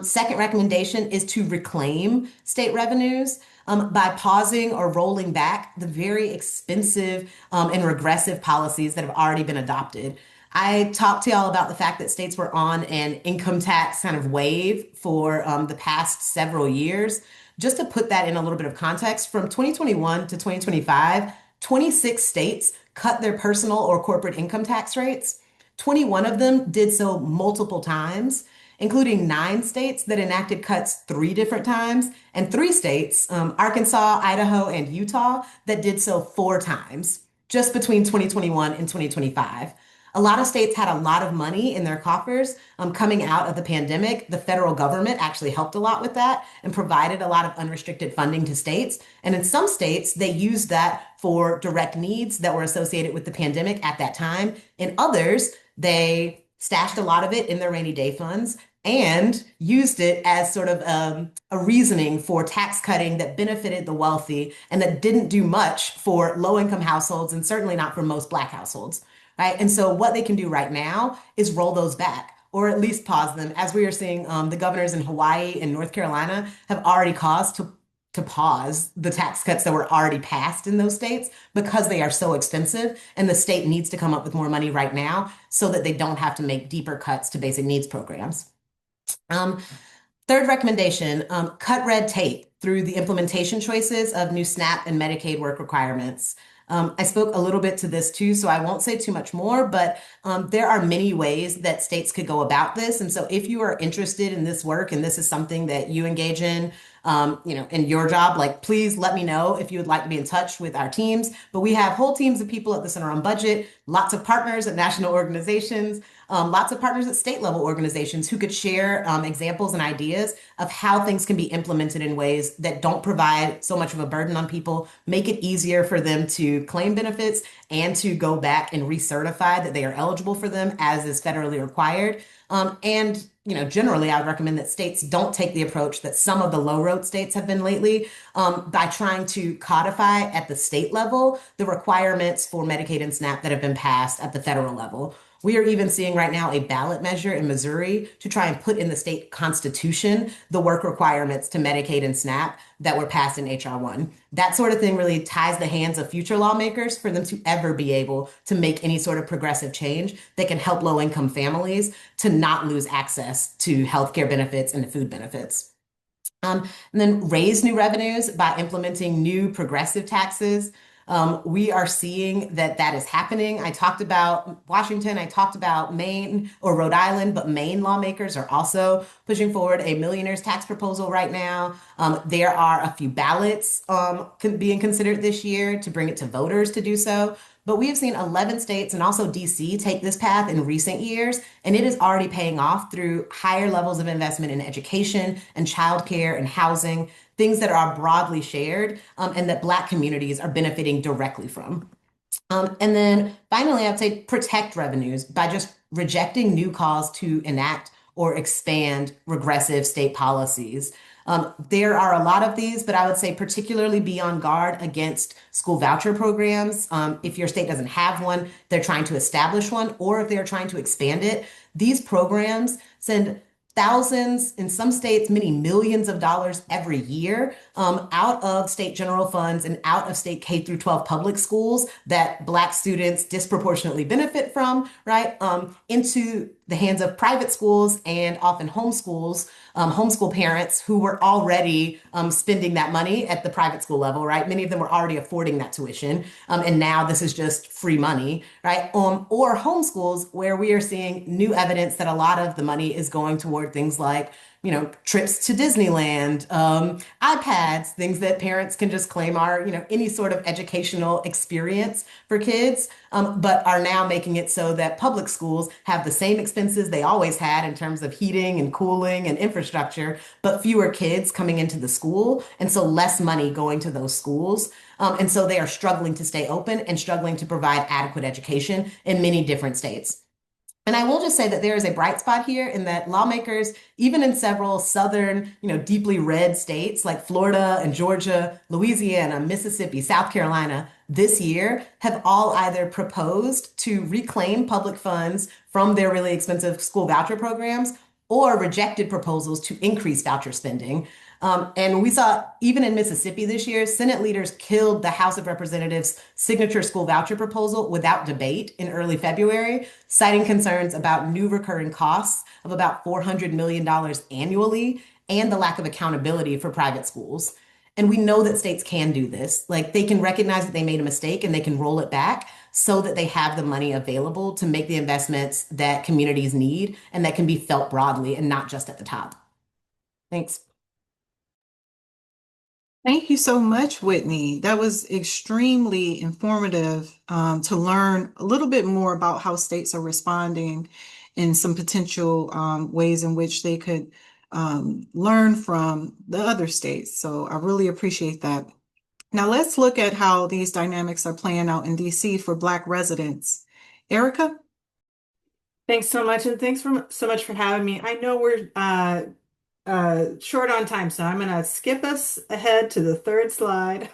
Second recommendation is to reclaim state revenues by pausing or rolling back the very expensive and regressive policies that have already been adopted. I talked to y'all about the fact that states were on an income tax kind of wave for the past several years. Just to put that in a little bit of context, from 2021 to 2025, 26 states cut their personal or corporate income tax rates. 21 of them did so multiple times, including 9 states that enacted cuts 3 different times, and 3 states, Arkansas, Idaho, and Utah, that did so 4 times, just between 2021 and 2025. A lot of states had a lot of money in their coffers coming out of the pandemic. The federal government actually helped a lot with that and provided a lot of unrestricted funding to states. And in some states, they used that for direct needs that were associated with the pandemic at that time. In others, they stashed a lot of it in their rainy day funds and used it as sort of a reasoning for tax cutting that benefited the wealthy and that didn't do much for low-income households, and certainly not for most Black households. Right? And so what they can do right now is roll those back, or at least pause them, as we are seeing the governors in Hawaii and North Carolina have already caused to pause the tax cuts that were already passed in those states, because they are so expensive, and the state needs to come up with more money right now so that they don't have to make deeper cuts to basic needs programs. Third recommendation, cut red tape through the implementation choices of new SNAP and Medicaid work requirements. I spoke a little bit to this too, so I won't say too much more, but there are many ways that states could go about this. And so if you are interested in this work and this is something that you engage in your job, like, please let me know if you would like to be in touch with our teams. But we have whole teams of people at the Center on Budget, lots of partners at national organizations, lots of partners at state level organizations who could share examples and ideas of how things can be implemented in ways that don't provide so much of a burden on people, make it easier for them to claim benefits and to go back and recertify that they are eligible for them as is federally required. And generally, I would recommend that states don't take the approach that some of the low road states have been lately, by trying to codify at the state level the requirements for Medicaid and SNAP that have been passed at the federal level. We are even seeing right now a ballot measure in Missouri to try and put in the state constitution the work requirements to Medicaid and SNAP that were passed in HR 1. That sort of thing really ties the hands of future lawmakers for them to ever be able to make any sort of progressive change that can help low-income families to not lose access to healthcare benefits and to food benefits. And then raise new revenues by implementing new progressive taxes. We are seeing that that is happening. I talked about Washington, I talked about Maine or Rhode Island, but Maine lawmakers are also pushing forward a millionaire's tax proposal right now. There are a few ballots being considered this year to bring it to voters to do so. But we have seen 11 states and also DC take this path in recent years, and it is already paying off through higher levels of investment in education and childcare and housing, things that are broadly shared and that Black communities are benefiting directly from. And then finally, I'd say protect revenues by just rejecting new calls to enact or expand regressive state policies. There are a lot of these, but I would say particularly be on guard against school voucher programs. If your state doesn't have one, they're trying to establish one, or if they're trying to expand it, these programs send thousands, in some states, many millions of dollars every year out of state general funds and out of state K through 12 public schools that Black students disproportionately benefit from, right? Into the hands of private schools and often homeschool parents who were already spending that money at the private school level, right? Many of them were already affording that tuition. And now this is just free money, right? Or homeschools where we are seeing new evidence that a lot of the money is going toward things like trips to Disneyland, iPads, things that parents can just claim are, any sort of educational experience for kids, but are now making it so that public schools have the same expenses they always had in terms of heating and cooling and infrastructure, but fewer kids coming into the school, and so less money going to those schools. And so they are struggling to stay open and struggling to provide adequate education in many different states. And I will just say that there is a bright spot here in that lawmakers, even in several southern, deeply red states like Florida and Georgia, Louisiana, Mississippi, South Carolina, this year have all either proposed to reclaim public funds from their really expensive school voucher programs or rejected proposals to increase voucher spending. And we saw even in Mississippi this year, Senate leaders killed the House of Representatives' signature school voucher proposal without debate in early February, citing concerns about new recurring costs of about $400 million annually and the lack of accountability for private schools. And we know that states can do this. Like they can recognize that they made a mistake and they can roll it back so that they have the money available to make the investments that communities need and that can be felt broadly and not just at the top. Thanks. Thank you so much, Whitney. That was extremely informative to learn a little bit more about how states are responding and some potential ways in which they could learn from the other states. So I really appreciate that. Now let's look at how these dynamics are playing out in DC for Black residents. Erica? Thanks so much, and thanks so much for having me. I know we're short on time, so I'm going to skip us ahead to the third slide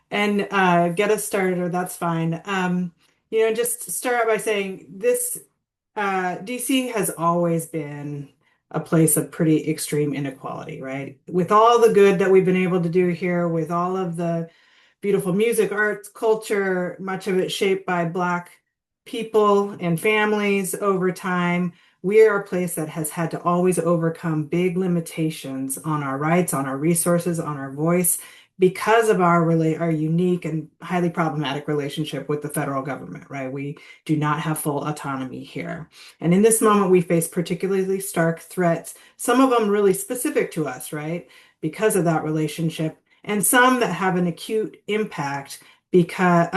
and get us started, or that's fine. Just start out by saying this, DC has always been a place of pretty extreme inequality, right? With all the good that we've been able to do here, with all of the beautiful music, arts, culture, much of it shaped by Black people and families over time, we are a place that has had to always overcome big limitations on our rights, on our resources, on our voice, because of our unique and highly problematic relationship with the federal government, right? We do not have full autonomy here. And in this moment, we face particularly stark threats, some of them really specific to us, right? Because of that relationship, and some that have an acute impact because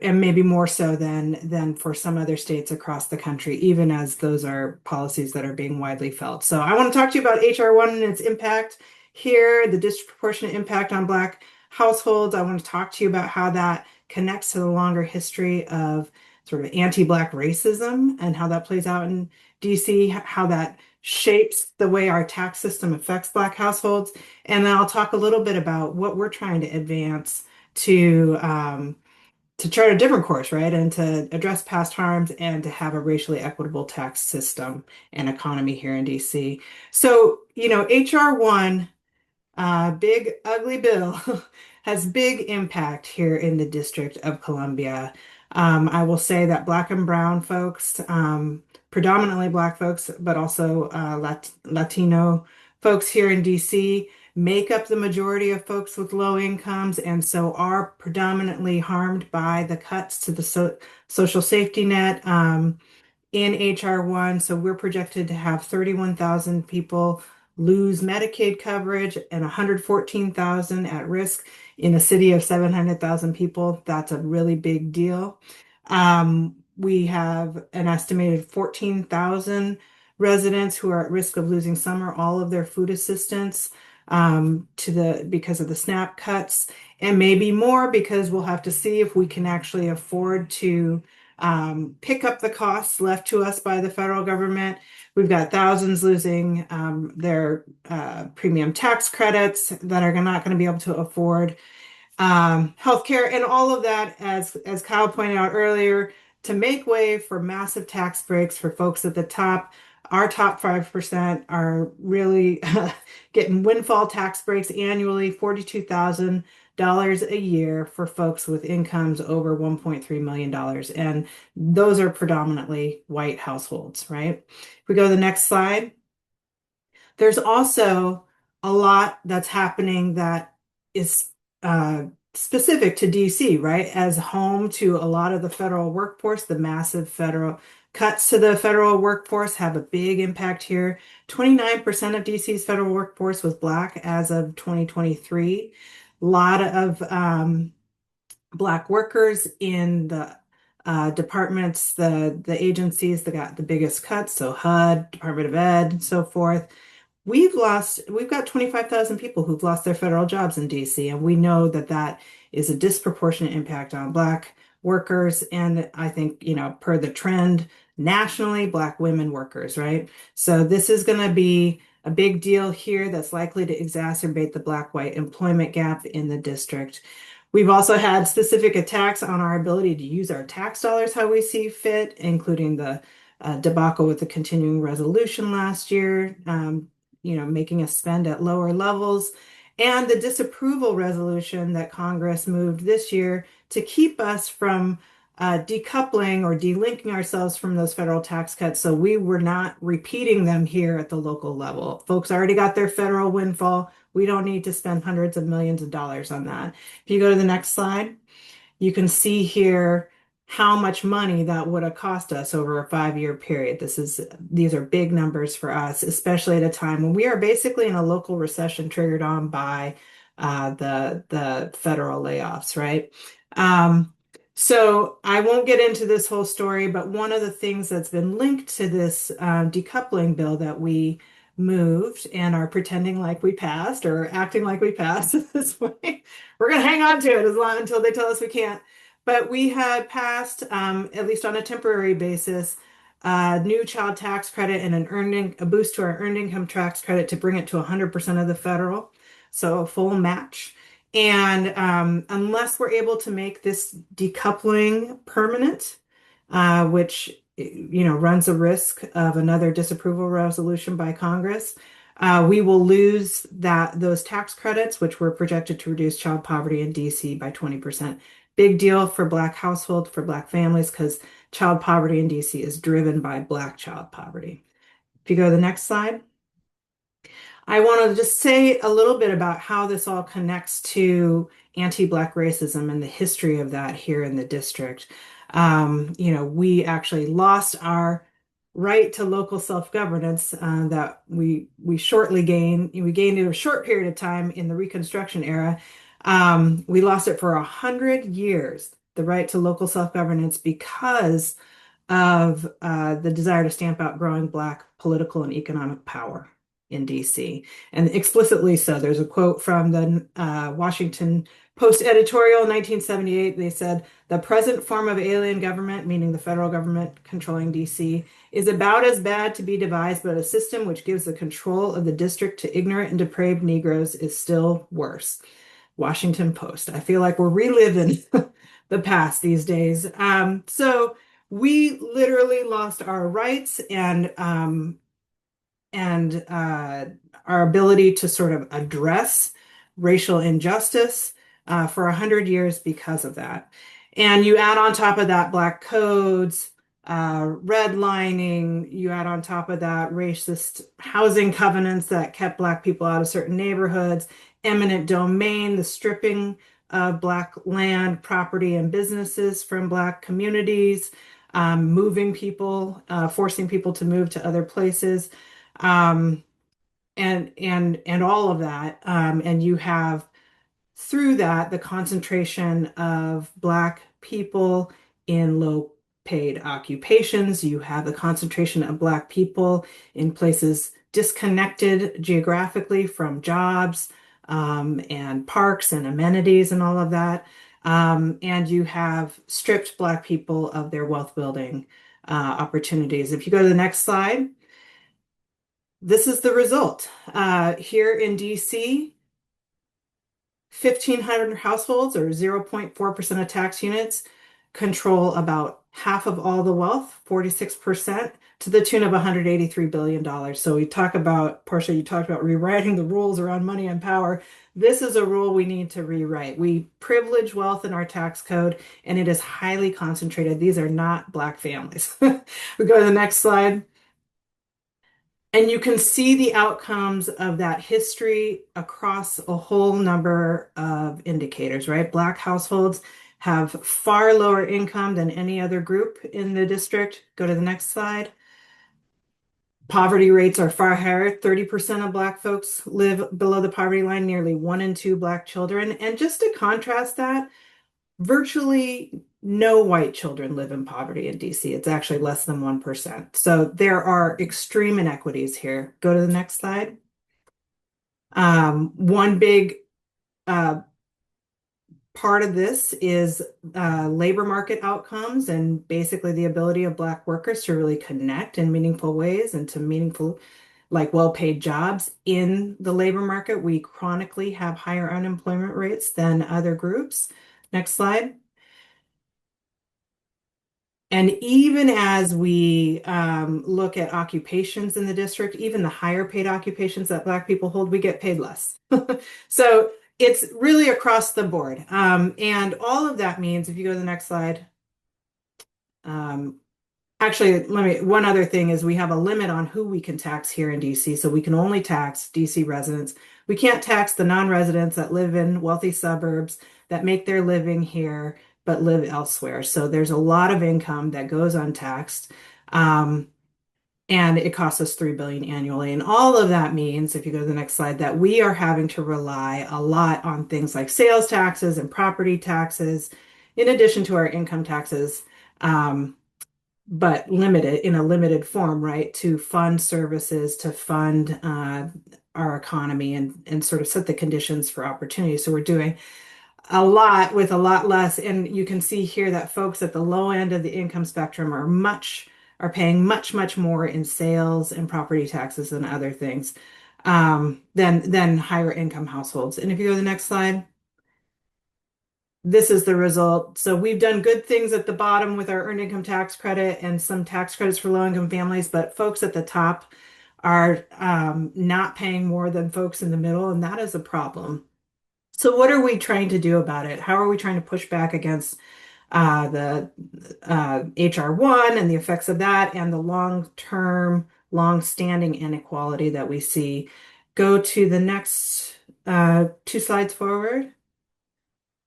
and maybe more so than for some other states across the country, even as those are policies that are being widely felt. So I want to talk to you about HR 1 and its impact here, the disproportionate impact on Black households. I want to talk to you about how that connects to the longer history of sort of anti-Black racism and how that plays out in DC, how that shapes the way our tax system affects Black households. And then I'll talk a little bit about what we're trying to advance to to chart a different course, right? And to address past harms and to have a racially equitable tax system and economy here in DC. So, HR 1, big ugly bill, has big impact here in the District of Columbia. I will say that Black and brown folks, predominantly Black folks, but also Latino folks here in DC, make up the majority of folks with low incomes, and so are predominantly harmed by the cuts to the social safety net in HR 1. So we're projected to have 31,000 people lose Medicaid coverage and 114,000 at risk in a city of 700,000 people. That's a really big deal. We have an estimated 14,000 residents who are at risk of losing some or all of their food assistance because of the SNAP cuts, and maybe more because we'll have to see if we can actually afford to pick up the costs left to us by the federal government. We've got thousands losing their premium tax credits that are not going to be able to afford healthcare, and all of that, as Kyle pointed out earlier, to make way for massive tax breaks for folks at the top. Our top 5% are really getting windfall tax breaks annually, $42,000 a year for folks with incomes over $1.3 million. And those are predominantly white households, right? If we go to the next slide, there's also a lot that's happening that is specific to DC, right? As home to a lot of the federal workforce, the massive federal cuts to the federal workforce have a big impact here. 29% of DC's federal workforce was Black as of 2023. A lot of Black workers in the departments, the agencies that got the biggest cuts, so HUD, Department of Ed, and so forth. We've got 25,000 people who've lost their federal jobs in DC, and we know that that is a disproportionate impact on Black workers. And I think, per the trend nationally, Black women workers, right? So this is going to be a big deal here that's likely to exacerbate the Black-white employment gap in the district. We've also had specific attacks on our ability to use our tax dollars how we see fit, including the debacle with the continuing resolution last year, making us spend at lower levels, and the disapproval resolution that Congress moved this year to keep us from decoupling or delinking ourselves from those federal tax cuts. So we were not repeating them here at the local level. Folks already got their federal windfall. We don't need to spend hundreds of millions of dollars on that. If you go to the next slide, you can see here how much money that would have cost us over a 5-year period. These are big numbers for us, especially at a time when we are basically in a local recession triggered on by the federal layoffs, right? So I won't get into this whole story, but one of the things that's been linked to this decoupling bill that we moved and are pretending like we passed or acting like we passed at this point, we're going to hang on to it until they tell us we can't. But we had passed, at least on a temporary basis, new child tax credit and a boost to our earned income tax credit to bring it to 100% of the federal, so a full match. And unless we're able to make this decoupling permanent, which runs a risk of another disapproval resolution by Congress, we will lose those tax credits, which were projected to reduce child poverty in DC by 20%. Big deal for Black households, for Black families, because child poverty in DC is driven by Black child poverty. If you go to the next slide, I want to just say a little bit about how this all connects to anti-Black racism and the history of that here in the district. We actually lost our right to local self-governance that we shortly gained. We gained it in a short period of time in the Reconstruction era. We lost it for 100 years, the right to local self-governance, because of the desire to stamp out growing Black political and economic power in DC. And explicitly so. There's a quote from the Washington Post editorial in 1978. They said, "The present form of alien government," meaning the federal government controlling DC, "is about as bad to be devised, but a system which gives the control of the district to ignorant and depraved Negroes is still worse." Washington Post. I feel like we're reliving the past these days. So we literally lost our rights and our ability to sort of address racial injustice for 100 years because of that. And you add on top of that Black codes, redlining, you add on top of that racist housing covenants that kept Black people out of certain neighborhoods, eminent domain, the stripping of Black land, property, and businesses from Black communities, moving people, forcing people to move to other places, um, and all of that. And you have through that the concentration of Black people in low paid occupations. You have the concentration of Black people in places disconnected geographically from jobs, and parks and amenities and all of that. And you have stripped Black people of their wealth building opportunities. If you go to the next slide, this is the result. Here in DC, 1,500 households, or 0.4% of tax units, control about half of all the wealth, 46%, to the tune of $183 billion. So we talk about, Portia, you talked about rewriting the rules around money and power. This is a rule we need to rewrite. We privilege wealth in our tax code, and it is highly concentrated. These are not Black families. We go to the next slide. And you can see the outcomes of that history across a whole number of indicators, right? Black households have far lower income than any other group in the district. Go to the next slide. Poverty rates are far higher. 30% of Black folks live below the poverty line, nearly 1 in 2 Black children. And just to contrast that, virtually no white children live in poverty in DC. It's actually less than 1%. So there are extreme inequities here. Go to the next slide. One big part of this is labor market outcomes, and basically the ability of Black workers to really connect in meaningful ways and to meaningful, like well-paid jobs in the labor market. We chronically have higher unemployment rates than other groups. Next slide. And even as we look at occupations in the district, even the higher paid occupations that Black people hold, we get paid less. So it's really across the board. And all of that means, if you go to the next slide, actually, one other thing is we have a limit on who we can tax here in DC. So we can only tax DC residents. We can't tax the non-residents that live in wealthy suburbs that make their living here but live elsewhere. So there's a lot of income that goes untaxed. And it costs us $3 billion annually. And all of that means, if you go to the next slide, that we are having to rely a lot on things like sales taxes and property taxes, in addition to our income taxes, but limited in a limited form, right, to fund services, to fund our economy and sort of set the conditions for opportunity. So we're doing a lot with a lot less. And you can see here that folks at the low end of the income spectrum are paying much more in sales and property taxes and other things than higher income households. And if you go to the next slide, this is the result. So we've done good things at the bottom with our earned income tax credit and some tax credits for low income families, but folks at the top are not paying more than folks in the middle, and that is a problem. So what are we trying to do about it? How are we trying to push back against the HR1 and the effects of that and the long-term, long-standing inequality that we see? Go to the next 2 slides forward.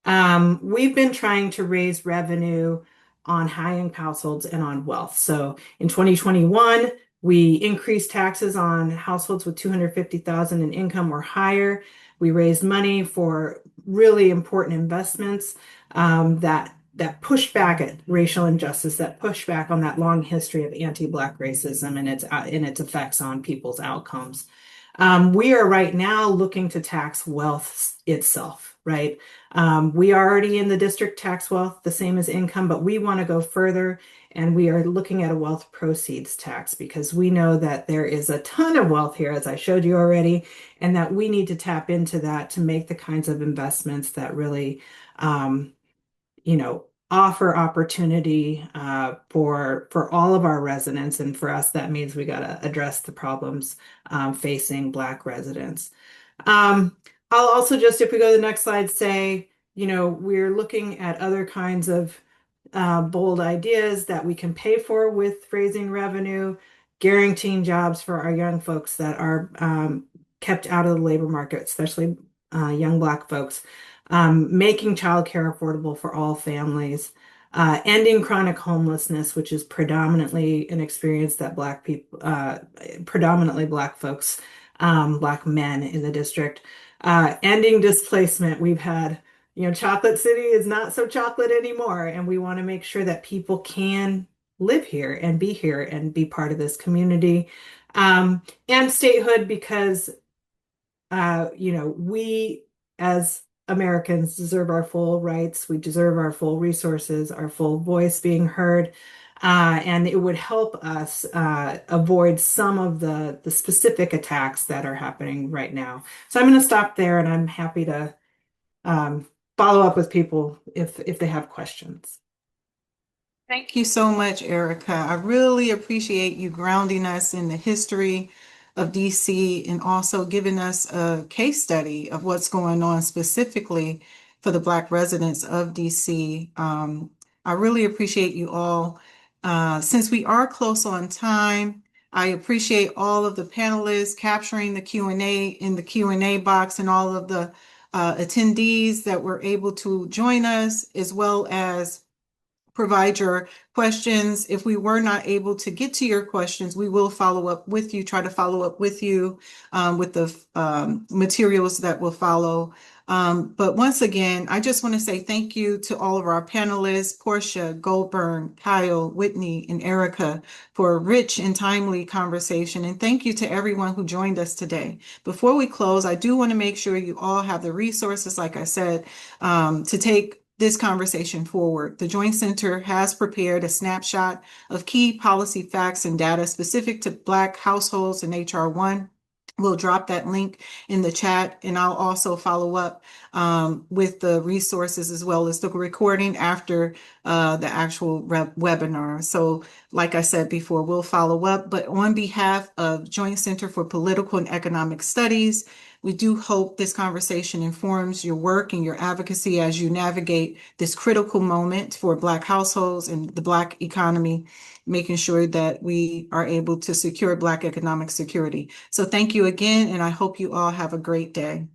We've been trying to raise revenue on high-income households and on wealth. So in 2021, we increased taxes on households with 250,000 in income or higher. We raised money for really important investments that push back at racial injustice, that push back on that long history of anti-Black racism and its effects on people's outcomes. We are right now looking to tax wealth itself, right? We are already in the district tax wealth, the same as income, but we want to go further, and we are looking at a wealth proceeds tax because we know that there is a ton of wealth here, as I showed you already, and that we need to tap into that to make the kinds of investments that really, offer opportunity for all of our residents. And for us, that means we got to address the problems facing Black residents. I'll also just, if we go to the next slide, say, we're looking at other kinds of bold ideas that we can pay for with raising revenue, guaranteeing jobs for our young folks that are kept out of the labor market, especially young Black folks, making childcare affordable for all families, ending chronic homelessness, which is predominantly an experience that Black people, predominantly Black folks, Black men in the district, ending displacement. We've had, Chocolate City is not so chocolate anymore, and we want to make sure that people can live here and be part of this community. And statehood, because we as Americans deserve our full rights. We deserve our full resources, our full voice being heard. And it would help us avoid some of the specific attacks that are happening right now. So I'm going to stop there, and I'm happy to follow up with people if they have questions. Thank you so much, Erica. I really appreciate you grounding us in the history of DC and also giving us a case study of what's going on specifically for the Black residents of DC. I really appreciate you all. Since we are close on time, I appreciate all of the panelists capturing the Q&A in the Q&A box and all of the attendees that were able to join us, as well as provide your questions. If we were not able to get to your questions, we will follow up with you, try to follow up with you with the materials that will follow. But once again, I just want to say thank you to all of our panelists, Portia, Goldburn, Kyle, Whitney, and Erica, for a rich and timely conversation. And thank you to everyone who joined us today. Before we close, I do want to make sure you all have the resources, like I said, to take this conversation forward. The Joint Center has prepared a snapshot of key policy facts and data specific to Black households in HR 1. We'll drop that link in the chat, and I'll also follow up with the resources as well as the recording after the actual webinar. So like I said before, we'll follow up. But on behalf of Joint Center for Political and Economic Studies, we do hope this conversation informs your work and your advocacy as you navigate this critical moment for Black households and the Black economy, making sure that we are able to secure Black economic security. So thank you again, and I hope you all have a great day.